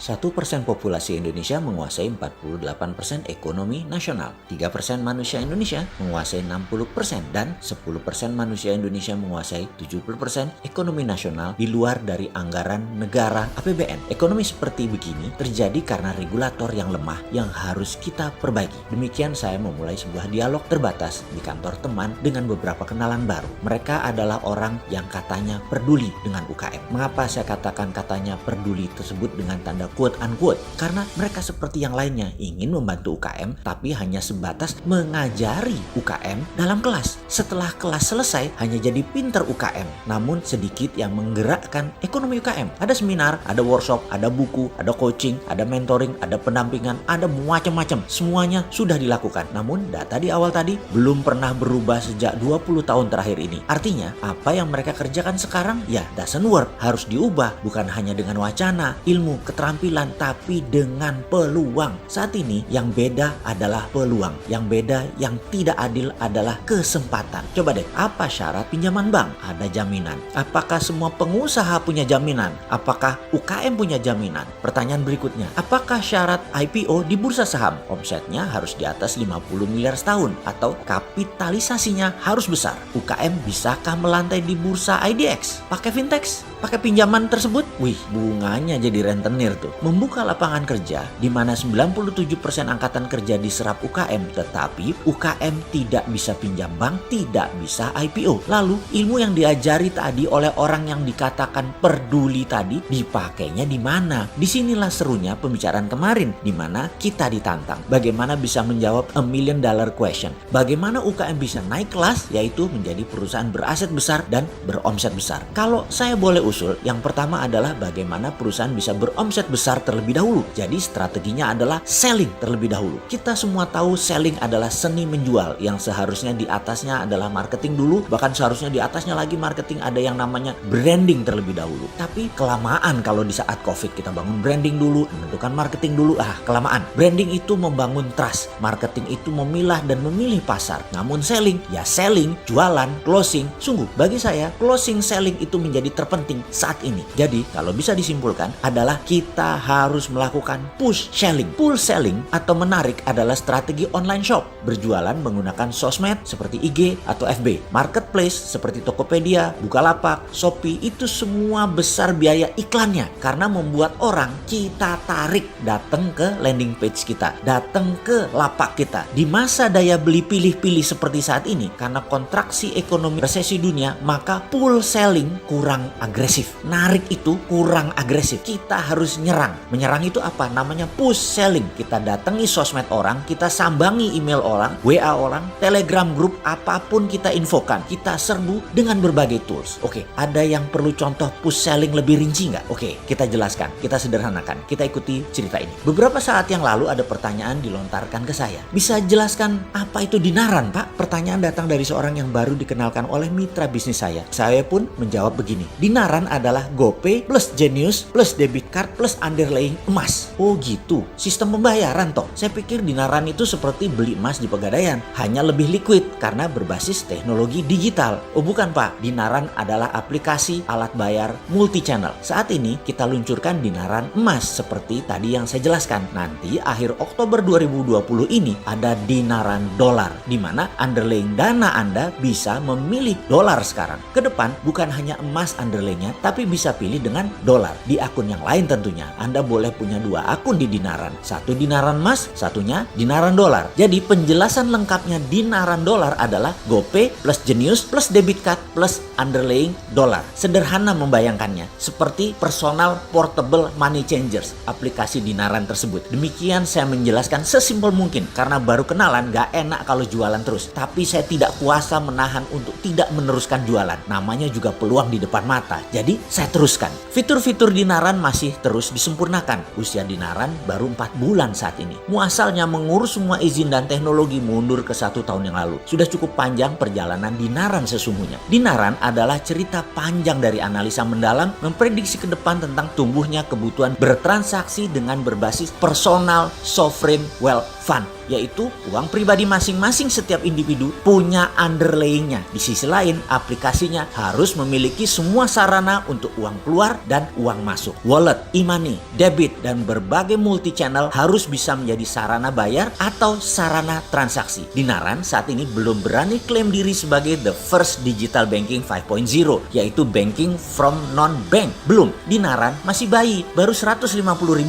1% populasi Indonesia menguasai 48% ekonomi nasional. 3% manusia Indonesia menguasai 60% dan 10% manusia Indonesia menguasai 70% ekonomi nasional di luar dari anggaran negara APBN. Ekonomi seperti begini terjadi karena regulator yang lemah yang harus kita perbaiki. Demikian saya memulai sebuah dialog terbatas di kantor teman dengan beberapa kenalan baru. Mereka adalah orang yang katanya peduli dengan UKM. Mengapa saya katakan katanya peduli tersebut dengan tanda quote unquote? Karena mereka seperti yang lainnya ingin membantu UKM tapi hanya sebatas mengajari UKM dalam kelas. Setelah kelas selesai hanya jadi pinter UKM, namun sedikit yang menggerakkan ekonomi UKM. Ada seminar, ada workshop, ada buku, ada coaching, ada mentoring, ada pendampingan, ada macam-macam. Semuanya sudah dilakukan. Namun data di awal tadi belum pernah berubah sejak 20 tahun terakhir ini. Artinya apa yang mereka kerjakan sekarang ya doesn't work. Harus diubah, bukan hanya dengan wacana, ilmu, keterampilan, tapi dengan peluang. Saat ini yang beda adalah peluang. Yang beda, yang tidak adil adalah kesempatan. Coba deh, apa syarat pinjaman bank? Ada jaminan. Apakah semua pengusaha punya jaminan? Apakah UKM punya jaminan? Pertanyaan berikutnya, apakah syarat IPO di bursa saham? Omsetnya harus di atas 50 miliar setahun atau kapitalisasinya harus besar. UKM bisakah melantai di bursa IDX? Pakai fintech? Pakai pinjaman tersebut? Wih, bunganya jadi rentenir tuh. Membuka lapangan kerja di mana 97% angkatan kerja diserap UKM, tetapi UKM tidak bisa pinjam bank, tidak bisa IPO. Lalu ilmu yang diajari tadi oleh orang yang dikatakan peduli tadi dipakainya di mana? Disinilah serunya pembicaraan kemarin di mana kita ditantang. Bagaimana bisa menjawab $1 million question? Bagaimana UKM bisa naik kelas yaitu menjadi perusahaan beraset besar dan beromset besar? Kalau saya boleh usul, yang pertama adalah bagaimana perusahaan bisa beromset besar terlebih dahulu. Jadi strateginya adalah selling terlebih dahulu. Kita semua tahu selling adalah seni menjual yang seharusnya di atasnya adalah marketing dulu, bahkan seharusnya di atasnya lagi marketing ada yang namanya branding terlebih dahulu. Tapi kelamaan kalau di saat COVID kita bangun branding dulu, menentukan marketing dulu, kelamaan. Branding itu membangun trust, marketing itu memilah dan memilih pasar. Namun selling, ya selling, jualan, closing. Sungguh bagi saya closing selling itu menjadi terpenting saat ini. Jadi kalau bisa disimpulkan adalah kita harus melakukan push selling. Pull selling atau menarik adalah strategi online shop. Berjualan menggunakan sosmed seperti IG atau FB. Marketplace seperti Tokopedia, Bukalapak, Shopee itu semua besar biaya iklannya. Karena membuat orang kita tarik datang ke landing page kita, datang ke lapak kita. Di masa daya beli pilih-pilih seperti saat ini, karena kontraksi ekonomi resesi dunia, maka pull selling kurang agresif. Narik itu kurang agresif. Kita harus nyerang. Menyerang itu apa? Namanya push selling. Kita datangi sosmed orang, kita sambangi email orang, WA orang, Telegram grup, apapun kita infokan. Kita serbu dengan berbagai tools. Oke, ada yang perlu contoh push selling lebih rinci nggak? Oke, kita jelaskan, kita sederhanakan. Kita ikuti cerita ini. Beberapa saat yang lalu ada pertanyaan dilontarkan ke saya. Bisa jelaskan apa itu dinaran, Pak? Pertanyaan datang dari seorang yang baru dikenalkan oleh mitra bisnis saya. Saya pun menjawab begini. Dinaran adalah GoPay plus Genius plus debit card plus underlying emas. Oh gitu, sistem pembayaran toh. Saya pikir dinaran itu seperti beli emas di Pegadaian, hanya lebih liquid karena berbasis teknologi digital. Oh bukan Pak, dinaran adalah aplikasi alat bayar multi channel. Saat ini kita luncurkan dinaran emas seperti tadi yang saya jelaskan. Nanti akhir Oktober 2020 ini ada dinaran dolar, di mana underlying dana Anda bisa memilih dolar sekarang. Ke depan bukan hanya emas underlyingnya, tapi bisa pilih dengan dolar. Di akun yang lain tentunya. Anda boleh punya 2 akun di dinaran. Satu dinaran emas, satunya dinaran dolar. Jadi penjelasan lengkapnya dinaran dolar adalah GoPay plus Genius plus debit card plus underlying dolar. Sederhana membayangkannya. Seperti personal portable money changers. Aplikasi dinaran tersebut. Demikian saya menjelaskan sesimpel mungkin. Karena baru kenalan gak enak kalau jualan terus. Tapi saya tidak kuasa menahan untuk tidak meneruskan jualan. Namanya juga peluang di depan mata. Jadi saya teruskan. Fitur-fitur dinaran masih terus disempurnakan. Usia dinaran baru 4 bulan saat ini. Muasalnya mengurus semua izin dan teknologi mundur ke 1 tahun yang lalu. Sudah cukup panjang perjalanan dinaran sesungguhnya. Dinaran adalah cerita panjang dari analisa mendalam memprediksi ke depan tentang tumbuhnya kebutuhan bertransaksi dengan berbasis personal sovereign wealth fund yaitu uang pribadi masing-masing setiap individu punya underlayingnya. Di sisi lain, aplikasinya harus memiliki semua sarana untuk uang keluar dan uang masuk. Wallet, e-money, debit, dan berbagai multi-channel harus bisa menjadi sarana bayar atau sarana transaksi. Dinaran saat ini belum berani klaim diri sebagai the first digital banking 5.0, yaitu banking from non-bank. Belum, Dinaran masih bayi, baru 150.000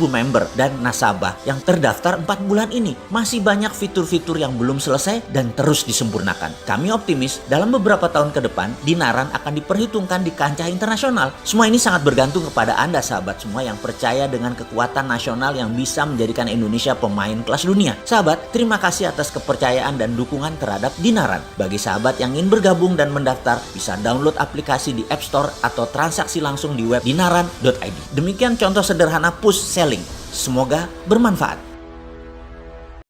member dan nasabah yang terdaftar 4 bulan ini. Masih banyak fitur-fitur yang belum selesai dan terus disempurnakan. Kami optimis dalam beberapa tahun ke depan, Dinaran akan diperhitungkan di kancah internasional. Semua ini sangat bergantung kepada Anda sahabat semua yang percaya dengan kekuatan nasional yang bisa menjadikan Indonesia pemain kelas dunia. Sahabat, terima kasih atas kepercayaan dan dukungan terhadap Dinaran. Bagi sahabat yang ingin bergabung dan mendaftar, bisa download aplikasi di App Store atau transaksi langsung di web dinaran.id. Demikian contoh sederhana push selling. Semoga bermanfaat.